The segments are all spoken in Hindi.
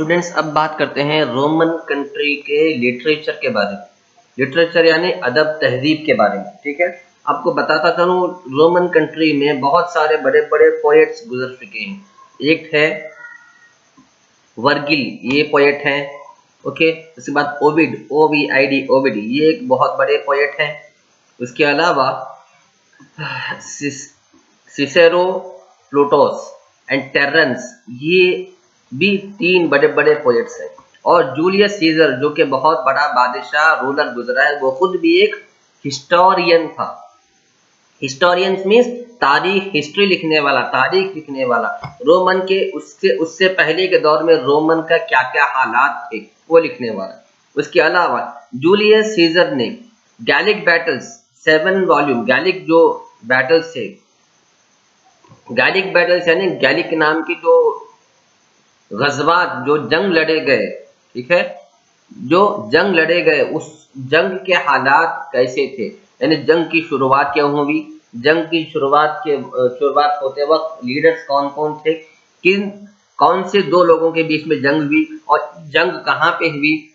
स्टूडेंट्स अब बात करते हैं रोमन कंट्री के लिटरेचर के बारे में। लिटरेचर यानी अदब तहजीब के बारे में। ठीक है, आपको बताता चलूं रोमन कंट्री में बहुत सारे बड़े बड़े पोएट्स गुजर चुके हैं। एक है वर्गिल, ये पोएट हैं। ओके, उसके बाद ओविड, OVID, ओविड, ये एक बहुत बड़े पोएट हैं। उसके अलावा सिसेरो, प्लूटोस एंड टेरेंस, ये भी तीन बड़े बड़े पोएट्स हैं। और जूलियस सीजर जो कि बहुत बड़ा बादशाह रूलर गुजरा है, वो खुद भी एक हिस्टोरियन था। हिस्टोरियन मीन्स तारीख, हिस्ट्री लिखने वाला, तारीख लिखने वाला। रोमन के उससे पहले के दौर में रोमन का क्या क्या हालात थे वो लिखने वाला। उसके अलावा जूलियस सीजर ने गैलिक बैटल्स 7 वॉल्यूम, गैलिक जो बैटल्स थे, गैलिक बैटल्स यानी गैलिक नाम की जो गजवात, जो जंग लड़े गए, ठीक है, जो जंग लड़े गए, उस जंग के हालात कैसे थे, यानी जंग की शुरुआत क्या हुई, जंग की शुरुआत होते वक्त लीडर्स कौन कौन थे, कौन से दो लोगों के बीच में जंग हुई, और जंग कहाँ पे हुई,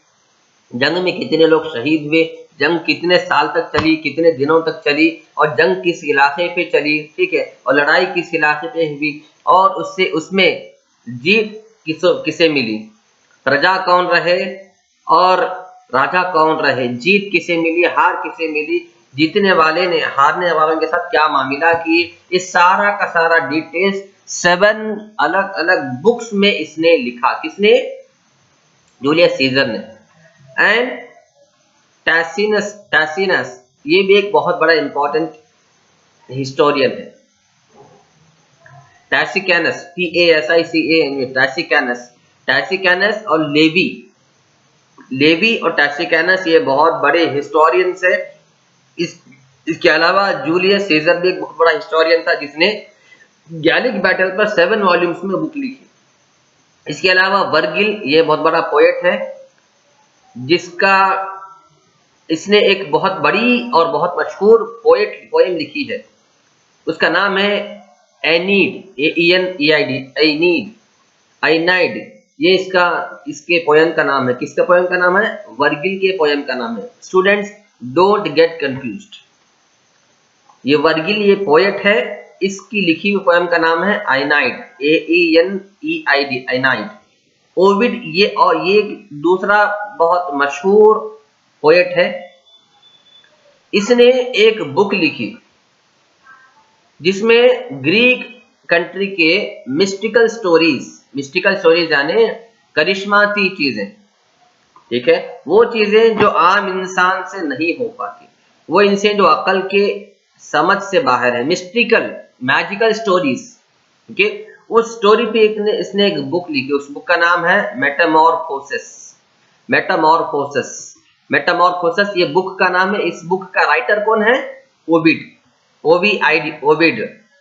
जंग में कितने लोग शहीद हुए, जंग कितने साल तक चली, कितने दिनों तक चली, और जंग किस इलाके पे चली, ठीक है, और लड़ाई किस इलाके पे हुई, और उसमें जीत किसे मिली, प्रजा कौन रहे और राजा कौन रहे, जीत किसे मिली, हार किसे मिली, जीतने वाले ने हारने वालों के साथ क्या मामला किए, इस सारा का सारा डिटेल्स 7 अलग अलग बुक्स में इसने लिखा। किसने? जूलियस सीजर ने। एंड टैसीनस, ये भी एक बहुत बड़ा इंपॉर्टेंट हिस्टोरियन है। टैसिकैनस, टैसिकैनस, टैसिकैनस और लेवी और टैसिकैनस, ये बहुत बड़े हिस्टोरियंस है। इसके अलावा जूलियस सीजर भी एक बहुत बड़ा हिस्टोरियन था जिसने गैलिक बैटल पर 7 वॉल्यूम्स में बुक लिखी। इसके अलावा वर्गिल, ये बहुत बड़ा पोएट है जिसका इसने एक बहुत बड़ी और बहुत मशहूर पोएम लिखी है। उसका नाम है एनीड, AENEID, आइनाइड। ये इसके पोएम का नाम है। किसका पोएम का नाम है? वर्गिल के पोएम का नाम है। स्टूडेंट्स डोंट गेट कंफ्यूज्ड, ये वर्गिल ये पोएट है, इसकी लिखी हुई पोएम का नाम है आइनाइड, AENEID, आइनाइड। ओविड, ये दूसरा बहुत मशहूर पोएट है। इसने एक बुक लिखी जिसमें ग्रीक कंट्री के मिस्टिकल स्टोरीज यानी करिश्माती चीजें, ठीक है, वो चीजें जो आम इंसान से नहीं हो पाती, वो इनसे जो अकल के समझ से बाहर है, मिस्टिकल मैजिकल स्टोरीज। ठीक है, उस स्टोरी पे इसने एक बुक लिखी। उस बुक का नाम है मेटामॉर्फोसिस, ये बुक का नाम है। इस बुक का राइटर कौन है?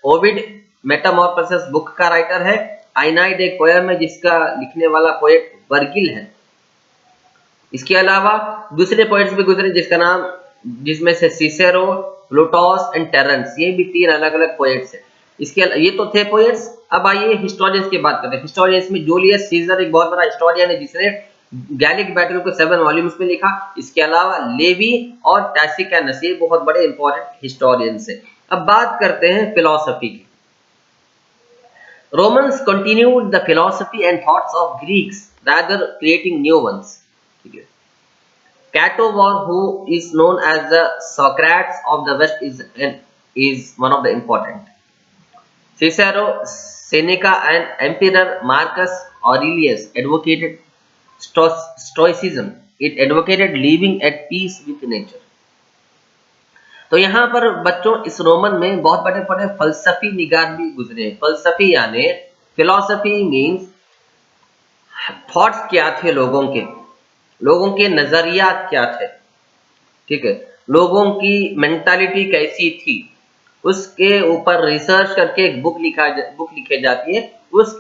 ओविड मेटामॉर्फोसिस बुक का राइटर है। आइनाइड एक पोएम है जिसका लिखने वाला पोएट वर्गिल है। इसके अलावा दूसरे पोएट्स भी गुजरे जिसमें से सिसेरो, प्लूटोस एंड टेरेंस, ये भी 3 अलग अलग पोएट्स हैं। ये तो थे पोएट्स। अब आइए हिस्टोरियंस की बात करते हैं। हिस्टोरियंस में जूलियस सीजर एक बहुत बड़ा हिस्टोरियन है जिसने गैलिक बैटल को 7 वॉल्यूम्स में लिखा। इसके अलावा लेवी और टैसिकैनस, ये बहुत बड़े इंपॉर्टेंट हिस्टोरियंस हैं। अब बात करते हैं फिलॉसफी की। Romans continued the philosophy and thoughts of Greeks rather creating new ones. Cato, who is known as the Socrates of the West, is one of the important. Cicero, Seneca, and Emperor Marcus Aurelius advocated Stoicism. It advocated living at peace with nature. तो यहाँ पर बच्चों इस रोमन में बहुत बड़े बड़े फलसफी निगार भी गुजरे। फलसफी यानी फिलॉसफी मीन्स थॉट्स क्या थे, लोगों के नजरियात क्या थे, ठीक है, लोगों की मेंटालिटी कैसी थी, उसके ऊपर रिसर्च करके एक बुक लिखी जाती है।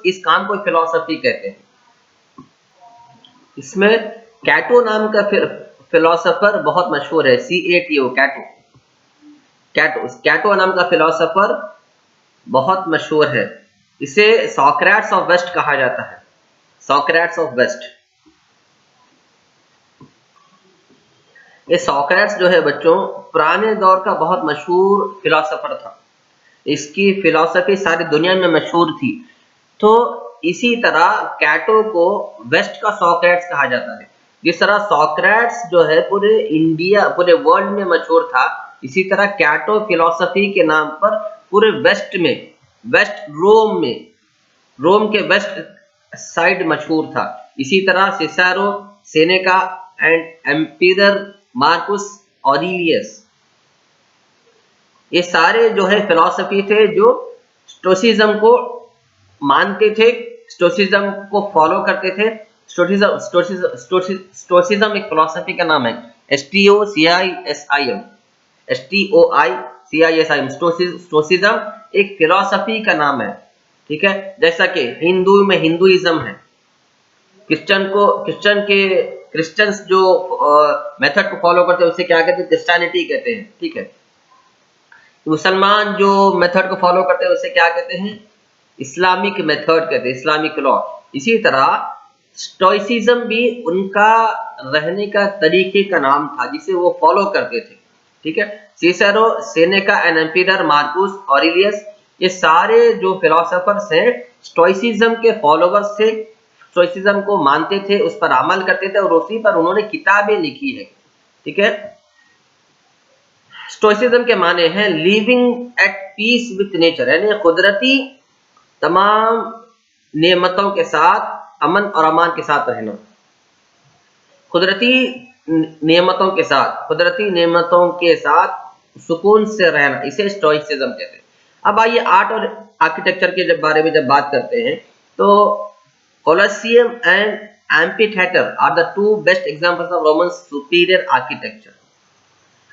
इस काम को फिलॉसफी कहते हैं। इसमें कैटो नाम का फिलॉसफर बहुत मशहूर है, CATO, कैटो नाम का फिलॉसफर बहुत मशहूर है। इसे सॉक्रेट्स ऑफ वेस्ट कहा जाता है। Socrates of west. ये सोक्रेट्स जो है बच्चों पुराने दौर का बहुत मशहूर फिलोसोफर था। इसकी फिलॉसफी सारी दुनिया में मशहूर थी। तो इसी तरह कैटो को वेस्ट का सोक्रेट्स कहा जाता है। जिस तरह सोक्रेट्स जो है पूरे इंडिया पूरे वर्ल्ड में मशहूर था, इसी तरह कैटो फिलॉसफी के नाम पर पूरे वेस्ट में, वेस्ट रोम में, रोम के वेस्ट साइड मशहूर था। इसी तरह सिसारो, सेनेका एंड एम्पिरर मार्कुस ऑरिलियस, ये सारे जो है फिलॉसफी थे जो स्टोइसिज्म को मानते थे, स्टोइसिज्म को फॉलो करते थे। स्टोइसिज्म एक फिलॉसफी का नाम है, STOCISIM, STOICISIM। स्टोइसिज्म एक फिलॉसफी का नाम है, ठीक है। जैसा कि हिंदू में हिंदुइज्म है, क्रिश्चियंस जो मेथड को फॉलो करते हैं उसे क्या कहते हैं, क्रिश्चियनिटी कहते हैं, ठीक है। मुसलमान जो मेथड को फॉलो करते हैं उसे क्या कहते हैं, इस्लामिक मेथड कहते हैं, इस्लामिक लॉ। इसी तरह स्टोइसिज्म भी उनका रहने का तरीके का नाम था जिसे वो फॉलो करते थे, ठीक है। Cicero, Seneca and एम्पिरर Marcus Aurelius, ये सारे जो फिलोसोफर्स हैं स्टोइसिज्म के फॉलोवर्स थे, स्टोइसिज्म को मानते थे, उस पर अमल करते थे और उसी पर उन्होंने किताबें लिखी है, ठीक है। स्टोइसिज्म के माने हैं living at peace with nature, यानी कुदरती तमाम नेमतों के साथ अमन और अमान के साथ रहना, कुदरती नेमतों के साथ सुकून से रहना, इसे स्टोइसिज्म कहते हैं। अब आइए आर्ट और आर्किटेक्चर के बारे में जब बात करते हैं तो Colosseum and amphitheatre are the two best examples of Roman superior architecture.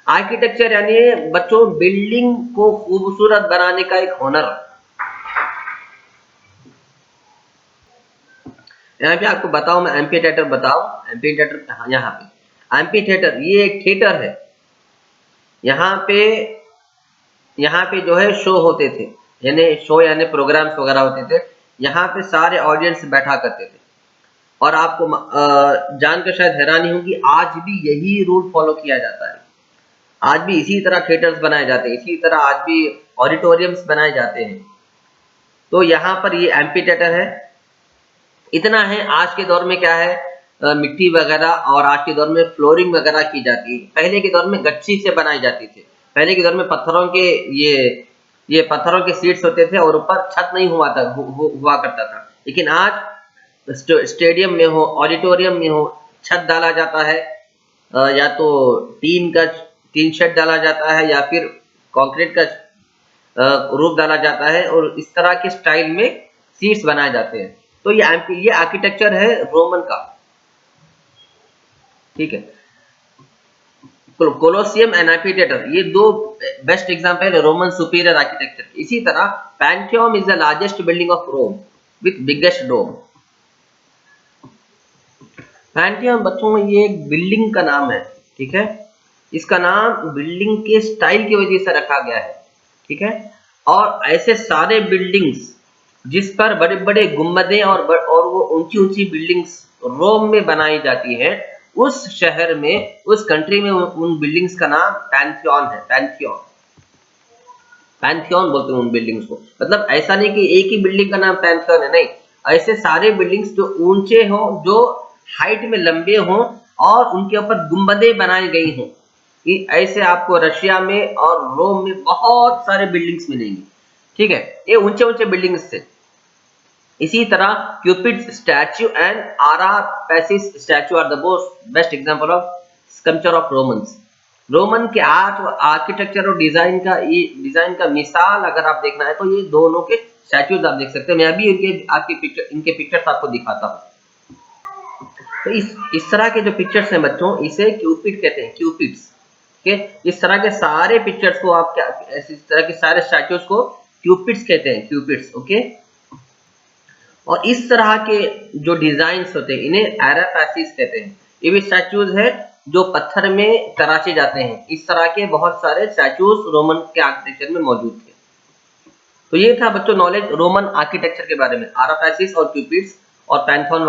Architecture यानी बच्चों बिल्डिंग को खूबसूरत बनाने का एक हुनर। यहाँ पे आपको बताओ, मैं एम्फीथिएटर बताओ, एम्फीथिएटर यहाँ पे एम्फीथिएटर ये एक थिएटर है। यहाँ पे जो है शो होते थे, यानी प्रोग्राम्स वगैरह होते थे। यहाँ पे सारे ऑडियंस बैठा करते थे और आपको जानकर शायद हैरानी होगी, आज भी यही रूल फॉलो किया जाता है। आज भी इसी तरह थिएटर्स बनाए जाते हैं, इसी तरह आज भी ऑडिटोरियम्स बनाए जाते हैं। तो यहाँ पर ये एम्फीथिएटर है। इतना है, आज के दौर में क्या है, मिट्टी वगैरह और आज के दौर में फ्लोरिंग वगैरह की जाती है। पहले के दौर में गच्ची से बनाई जाती थी। पहले के दौर में पत्थरों के ये पत्थरों के सीट्स होते थे और ऊपर छत नहीं हुआ करता था। लेकिन आज स्टेडियम में हो, ऑडिटोरियम में हो, छत डाला जाता है, या तो टीन शेड डाला जाता है या फिर कंक्रीट का रूफ डाला जाता है और इस तरह के स्टाइल में सीट्स बनाए जाते हैं। तो ये आर्किटेक्चर है रोमन का, ठीक है। कोलोसियम एंड एम्फीथिएटर ये दो बेस्ट एग्जांपल है रोमन सुपीरियर आर्किटेक्चर। इसी तरह Pantheon is the largest building of Rome with biggest dome. Pantheon बच्चों ये एक बिल्डिंग का नाम है, ठीक है। इसका नाम बिल्डिंग के स्टाइल की वजह से रखा गया है, ठीक है। और ऐसे सारे बिल्डिंग्स जिस पर बड़े बड़े गुंबदें और वो ऊंची ऊंची बिल्डिंग्स रोम में बनाई जाती है, उस शहर में, उस कंट्री में उन बिल्डिंग्स का नाम पैंथियन है। पैंथियन बोलते हैं उन बिल्डिंग्स को। मतलब ऐसा नहीं कि एक ही बिल्डिंग का नाम पैंथियन है, नहीं, ऐसे सारे बिल्डिंग्स जो ऊंचे हों, जो हाइट में लंबे हों और उनके ऊपर गुंबदें बनाई गई हों, ऐसे आपको रशिया में और रोम में बहुत सारे बिल्डिंग्स मिलेंगे, ठीक है। ये ऊंचे ऊंचे बिल्डिंग्स थे। इसी तरह क्यूपिड स्टैच्यू एंड आरापेसिस statue are the best example of sculpture of Romans. Roman के आर्ट, आर्किटेक्चर और डिजाइन का मिसाल अगर आप देखना है तो ये दोनों के स्टैच्यूज आप देख सकते हैं। मैं अभी इनके पिक्चर्स आपको दिखाता हूँ। तो इस तरह के जो पिक्चर्स हैं बच्चों, इसे क्यूपिड कहते हैं, क्यूपिड्स के। इस तरह के सारे पिक्चर्स को आप इस तरह के सारे स्टैच्यूज को क्यूपिड्स कहते हैं, क्यूपिड्स, ओके। और इस तरह के जो डिजाइन्स होते हैं इन्हें एरापेसिस कहते हैं। ये भी स्टैच्यूज है जो पत्थर में तराशे जाते हैं। इस तरह के बहुत सारे स्टैच्यूज रोमन के आर्किटेक्चर में मौजूद थे। तो ये था बच्चों नॉलेज रोमन आर्किटेक्चर के बारे में, एरापेसिस और क्यूपिड्स और पैंथियन।